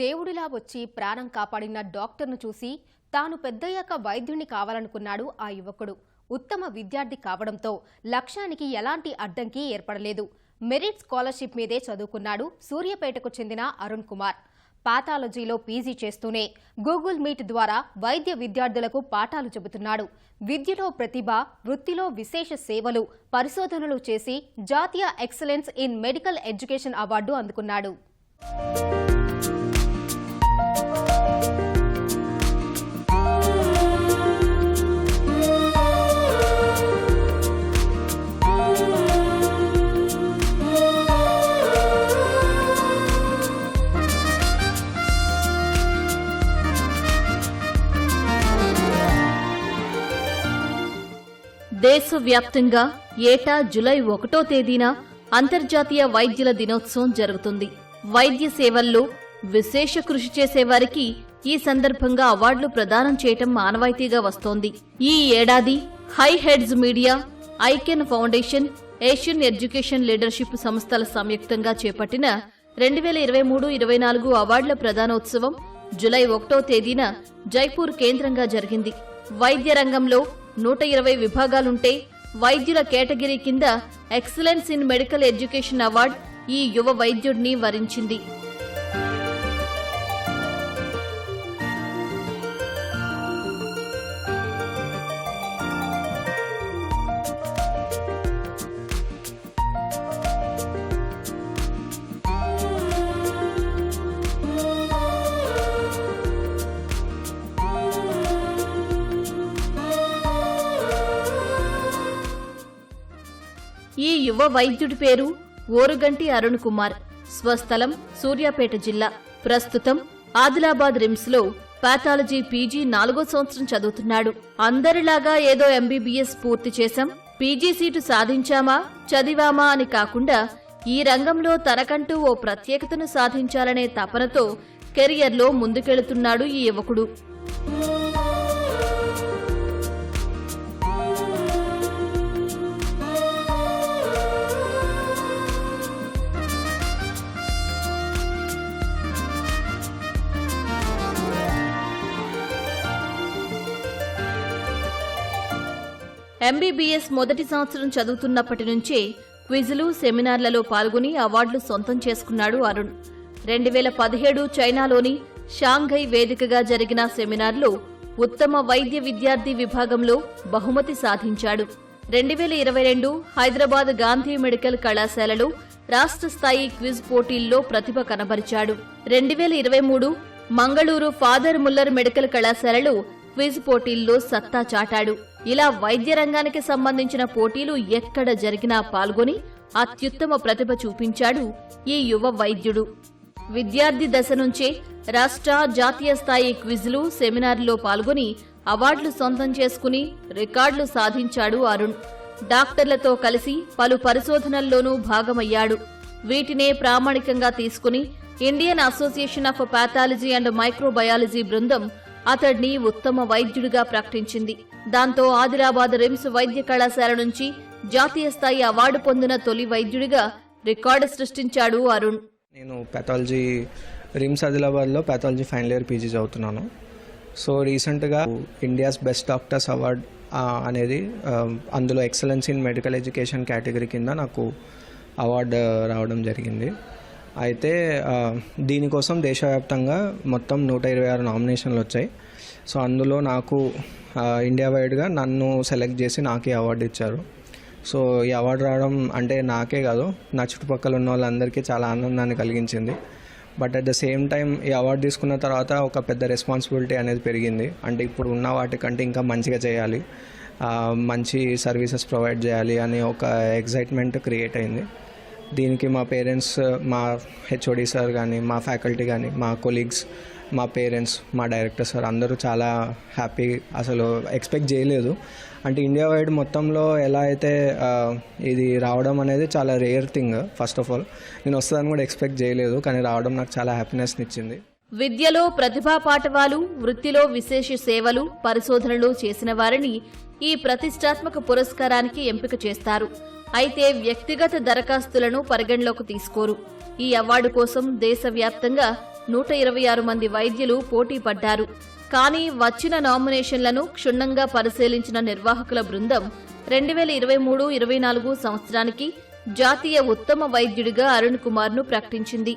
దేవుడిలా వచ్చి ప్రాణం కాపాడిన డాక్టర్ను చూసి తాను పెద్దయ్యాక వైద్యుణ్ణి కావాలనుకున్నాడు ఆ యువకుడు. ఉత్తమ విద్యార్థి కావడంతో లక్ష్యానికి ఎలాంటి అడ్డంకి ఏర్పడలేదు. మెరిట్ స్కాలర్షిప్ మీదే చదువుకున్నాడు సూర్యాపేటకు చెందిన అరుణ్ కుమార్. పాథాలజీలో పీజీ చేస్తూనే గూగుల్ మీట్ ద్వారా వైద్య విద్యార్థులకు పాఠాలు చెబుతున్నాడు. విద్యలో ప్రతిభ, వృత్తిలో విశేష సేవలు, పరిశోధనలు చేసి జాతీయ excellence in medical education award అందుకున్నాడు. దేశవ్యాప్తంగా ఏటా జూలై 1వ తేదీన అంతర్జాతీయ వైద్యుల దినోత్సవం జరుగుతుంది. వైద్య సేవల్లో విశేష కృషి చేసేవారికి ఈ సందర్భంగా అవార్డులు ప్రదానం చేయటం ఆనవాయితీగా వస్తోంది. ఈ ఏడాది high heads media, icon foundation, Asian education leadership సంస్థల సంయుక్తంగా చేపట్టిన 2023-24 అవార్డుల ప్రదానోత్సవం జూలై 1వ తేదీన జైపూర్ కేంద్రంగా జరిగింది. వైద్య రంగంలో 120 విభాగాలుంటే వైద్యుల కేటగిరీ కింద excellence in medical education award ఈ యువ వైద్యుడిని వరించింది. ఈ యువ వైద్యుడి పేరు ఓరుగంటి అరుణ్ కుమార్. స్వస్థలం సూర్యాపేట జిల్లా. ప్రస్తుతం ఆదిలాబాద్ రిమ్స్ లో పాథాలజీ పీజీ 4వ సంవత్సరం చదువుతున్నాడు. అందరిలాగా ఏదో ఎంబీబీఎస్ పూర్తి చేశాం, పీజీ సీటు సాధించామా, చదివామా అని కాకుండా ఈ రంగంలో తనకంటూ ఓ ప్రత్యేకతను సాధించాలనే తపనతో కెరియర్లో ముందుకెళుతున్నాడు ఈ యువకుడు. ఎంబీబీఎస్ మొదటి సంవత్సరం చదువుతున్నప్పటి నుంచే క్విజులు, సెమినార్లలో పాల్గొని అవార్డులు సొంతం చేసుకున్నాడు అరుణ్. 2017 చైనాలోని షాంఘై వేదికగా జరిగిన సెమినార్లో ఉత్తమ వైద్య విద్యార్థి విభాగంలో బహుమతి సాధించాడు. 2022 హైదరాబాద్ గాంధీ మెడికల్ కళాశాలలో రాష్ట్ర స్థాయి క్విజ్ పోటీల్లో ప్రతిభ కనబరిచాడు. 2023 మంగళూరు ఫాదర్ ముల్లర్ మెడికల్ కళాశాలలో క్విజ్ పోటీల్లో సత్తా చాటాడు. ఇలా వైద్య రంగానికి సంబంధించిన పోటీలు ఎక్కడ జరిగినా పాల్గొని అత్యుత్తమ ప్రతిభ చూపించాడు ఈ యువ వైద్యుడు. విద్యార్థి దశ నుంచే రాష్ట్ర, జాతీయ స్థాయి క్విజ్లు, సెమినార్లో పాల్గొని అవార్డులు సొంతం చేసుకుని రికార్డులు సాధించాడు అరుణ్. డాక్టర్లతో కలిసి పలు పరిశోధనల్లోనూ భాగమయ్యాడు. వీటినే ప్రామాణికంగా తీసుకుని Indian association of pathology and microbiology బృందం అతడిని ఉత్తమ వైద్యుడిగా ప్రకటించింది. దాంతో ఆదిలాబాద్ రిమ్స్ వైద్య కళాశాల నుంచి జాతీయ స్థాయి అవార్డు పొందిన తొలి వైద్యుడిగా రికార్డు సృష్టించాడు అరుణ్. నేను పాథాలజీ రిమ్స్ ఆదిలాబాద్లో పాథాలజీ ఫైనల్ ఇయర్ పీజీ చదువుతున్నాను. సో రీసెంట్గా ఇండియాస్ బెస్ట్ డాక్టర్స్ అవార్డ్ అనేది అందులో excellence in medical education category కింద నాకు అవార్డు రావడం జరిగింది. అయితే దీనికోసం దేశవ్యాప్తంగా మొత్తం 126 నామినేషన్లు వచ్చాయి. సో అందులో నాకు ఇండియా వైడ్గా నన్ను సెలెక్ట్ చేసి నాకు ఈ అవార్డు ఇచ్చారు. సో ఈ అవార్డు రావడం అంటే నాకే కాదు, నా చుట్టుపక్కల ఉన్న వాళ్ళందరికీ చాలా ఆనందాన్ని కలిగించింది. But at the same time ఈ అవార్డు తీసుకున్న తర్వాత ఒక పెద్ద రెస్పాన్సిబిలిటీ అనేది పెరిగింది. అంటే ఇప్పుడు ఉన్న వాటికంటే ఇంకా మంచిగా చేయాలి, మంచి సర్వీసెస్ ప్రొవైడ్ చేయాలి అనే ఒక ఎగ్జైట్మెంట్ క్రియేట్ అయింది. దీనికి మా పేరెంట్స్, మా హెచ్ఓడి సార్ కానీ, మా ఫ్యాకల్టీ కానీ, మా కొలీగ్స్, మా పేరెంట్స్, మా డైరెక్టర్ సార్ అందరూ చాలా హ్యాపీ. అసలు ఎక్స్పెక్ట్ చేయలేదు. అంటే ఇండియా వైడ్ మొత్తంలో ఎలా అయితే ఇది రావడం అనేది చాలా rare thing. First of all నేను వస్తుందని కూడా ఎక్స్పెక్ట్ చేయలేదు, కానీ రావడం నాకు చాలా హ్యాపీనెస్ని ఇచ్చింది. విద్యలో ప్రతిభా పాఠవాలు, వృత్తిలో విశేష సేవలు, పరిశోధనలు చేసిన వారిని ఈ ప్రతిష్టాత్మక పురస్కారానికి ఎంపిక చేస్తారు. అయితే వ్యక్తిగత దరఖాస్తులను పరిగణలోకి తీసుకోరు. ఈ అవార్డు కోసం దేశవ్యాప్తంగా 126 మంది వైద్యులు పోటీ పడ్డారు. కానీ వచ్చిన నామినేషన్లను క్షుణ్ణంగా పరిశీలించిన నిర్వాహకుల బృందం 2023-24 సంవత్సరానికి జాతీయ ఉత్తమ వైద్యుడిగా అరుణ్ కుమార్ను ప్రకటించింది.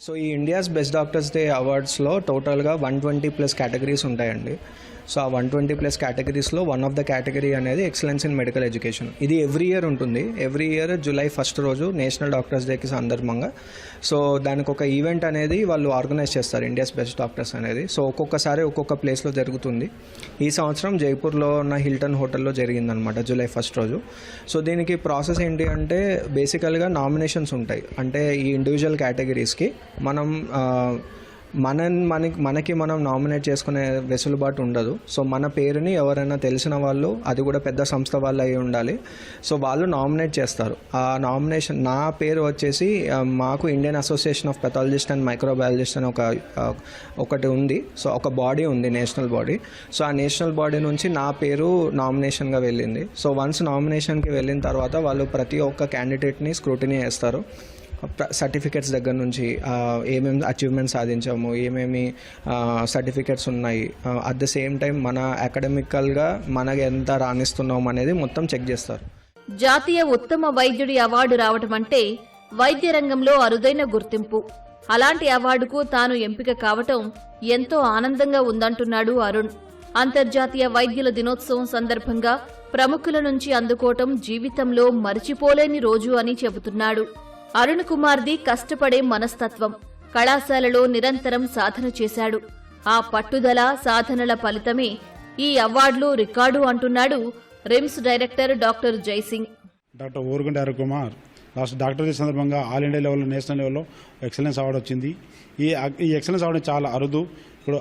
సో ఈ ఇండియాస్ బెస్ట్ డాక్టర్స్ డే అవార్డ్స్లో టోటల్గా 120+ కేటగిరీస్ ఉంటాయండి. సో ఆ 120+ కేటగిరీస్లో వన్ ఆఫ్ ద కేటగిరీ అనేది ఎక్సలెన్స్ ఇన్ మెడికల్ ఎడ్యుకేషన్. ఇది ఎవ్రీ ఇయర్ ఉంటుంది. ఎవ్రీ ఇయర్ జూలై 1 రోజు నేషనల్ డాక్టర్స్ డేకి సందర్భంగా సో దానికి ఒక ఈవెంట్ అనేది వాళ్ళు ఆర్గనైజ్ చేస్తారు, ఇండియాస్ బెస్ట్ డాక్టర్స్ అనేది. సో ఒక్కొక్కసారి ఒక్కొక్క ప్లేస్లో జరుగుతుంది. ఈ సంవత్సరం జైపూర్లో ఉన్న హిల్టన్ హోటల్లో జరిగిందనమాట జూలై 1 రోజు. సో దీనికి ప్రాసెస్ ఏంటి అంటే బేసికల్గా నామినేషన్స్ ఉంటాయి. అంటే ఈ ఇండివిజువల్ కేటగిరీస్కి మనం మనకి మనం నామినేట్ చేసుకునే వెసులుబాటు ఉండదు. సో మన పేరుని ఎవరైనా తెలిసిన వాళ్ళు, అది కూడా పెద్ద సంస్థ వాళ్ళు అయి ఉండాలి. సో వాళ్ళు నామినేట్ చేస్తారు. ఆ నామినేషన్ నా పేరు వచ్చేసి మాకు Indian association of pathologist and microbiologist అని ఒకటి ఉంది. సో ఒక బాడీ ఉంది, నేషనల్ బాడీ. సో ఆ నేషనల్ బాడీ నుంచి నా పేరు నామినేషన్గా వెళ్ళింది. సో వన్స్ నామినేషన్కి వెళ్ళిన తర్వాత వాళ్ళు ప్రతి ఒక్క క్యాండిడేట్ని స్క్రూటినీ చేస్తారు. సర్టిఫికెట్స్ దగ్గర నుంచి ఏమేమి అచీవ్మెంట్స్ సాధించాము, ఏమేమి సర్టిఫికెట్స్ ఉన్నాయి, అట్ ద సేమ్ టైం మన అకాడమికల్గా మనకి ఎంత రాణిస్తున్నాం అనేది మొత్తం చెక్ చేస్తారు. జాతీయ ఉత్తమ వైద్యుడి అవార్డు రావటం అంటే వైద్య రంగంలో అరుదైన గుర్తింపు. అలాంటి అవార్డుకు తాను ఎంపిక కావటం ఎంతో ఆనందంగా ఉందంటున్నాడు అరుణ్. అంతర్జాతీయ వైద్యుల దినోత్సవం సందర్భంగా ప్రముఖుల నుంచి అందుకోవటం జీవితంలో మరిచిపోలేని రోజు అని చెబుతున్నాడు. అరుణ్ కుమార్ది కష్టపడే మనస్తత్వం. కళాశాలలో నిరంతరం సాధన చేశాడు. ఆ పట్టుదల, సాధనల ఫలితమే ఈ అవార్డులు, రికార్డు అంటున్నాడు RIMS director doctor Jaisingh. Doctor Oruganti Arun Kumar last doctor day సందర్భంగా ఆల్ ఇండియా లెవెల్లో, నేషనల్ లెవెల్లో ఎక్సలెన్స్ అవార్డు వచ్చింది. ఈ ఎక్సలెన్స్ అవార్డు చాలా అరుదు. ఇప్పుడు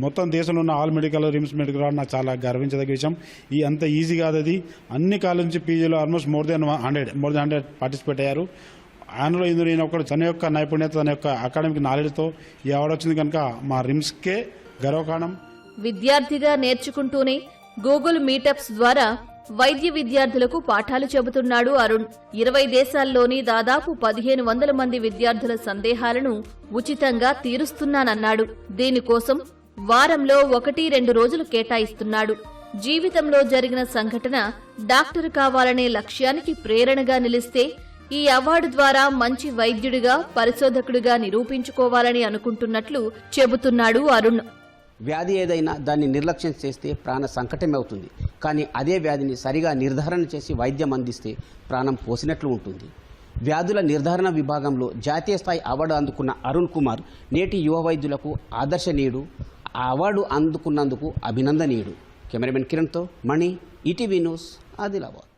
మొత్తం దేశంలో ఉన్న all medical, RIMS medical award నాకు చాలా గర్వించదగ్గ విషయం. ఈ అంత ఈజీ కాదు అది. అన్ని కాలేజ్ నుంచి పీజీలో ఆల్మోస్ట్ మోర్ దెన్ 100 పార్టిసిపేట్ అయ్యారు. ఆయనలో ఇందులో ఈయన ఒకటి తన యొక్క నైపుణ్యత, తన యొక్క అకాడమిక్ నాలెడ్జ్తో ఈ అవార్డు వచ్చింది కనుక మా రిమ్స్కే గర్వకారణం. విద్యార్థిగా నేర్చుకుంటూనే గూగుల్ మీటప్స్ ద్వారా వైద్య విద్యార్థులకు పాఠాలు చెబుతున్నాడు అరుణ్. 20 దేశాల్లోని దాదాపు 1500 మంది విద్యార్థుల సందేహాలను ఉచితంగా తీరుస్తున్నానన్నాడు. దీనికోసం వారంలో 1-2 రోజులు కేటాయిస్తున్నాడు. జీవితంలో జరిగిన సంఘటన డాక్టర్ కావాలనే లక్ష్యానికి ప్రేరణగా నిలిస్తే ఈ అవార్డు ద్వారా మంచి వైద్యుడిగా, పరిశోధకుడిగా నిరూపించుకోవాలని అనుకుంటున్నట్లు చెబుతున్నాడు అరుణ్. వ్యాధి ఏదైనా దాన్ని నిర్లక్ష్యం చేస్తే ప్రాణ సంకటమే అవుతుంది. కానీ అదే వ్యాధిని సరిగా నిర్ధారణ చేసి వైద్యం అందిస్తే ప్రాణం పోసినట్లు ఉంటుంది. వ్యాధుల నిర్ధారణ విభాగంలో జాతీయ స్థాయి అవార్డు అందుకున్న అరుణ్ కుమార్ నేటి యువ వైద్యులకు ఆదర్శనీయుడు. ఆ అవార్డు అందుకున్నందుకు అభినందనీయుడు. కెమెరామెన్ కిరణ్తో మణి, ఈటీవీ న్యూస్, ఆదిలాబాద్.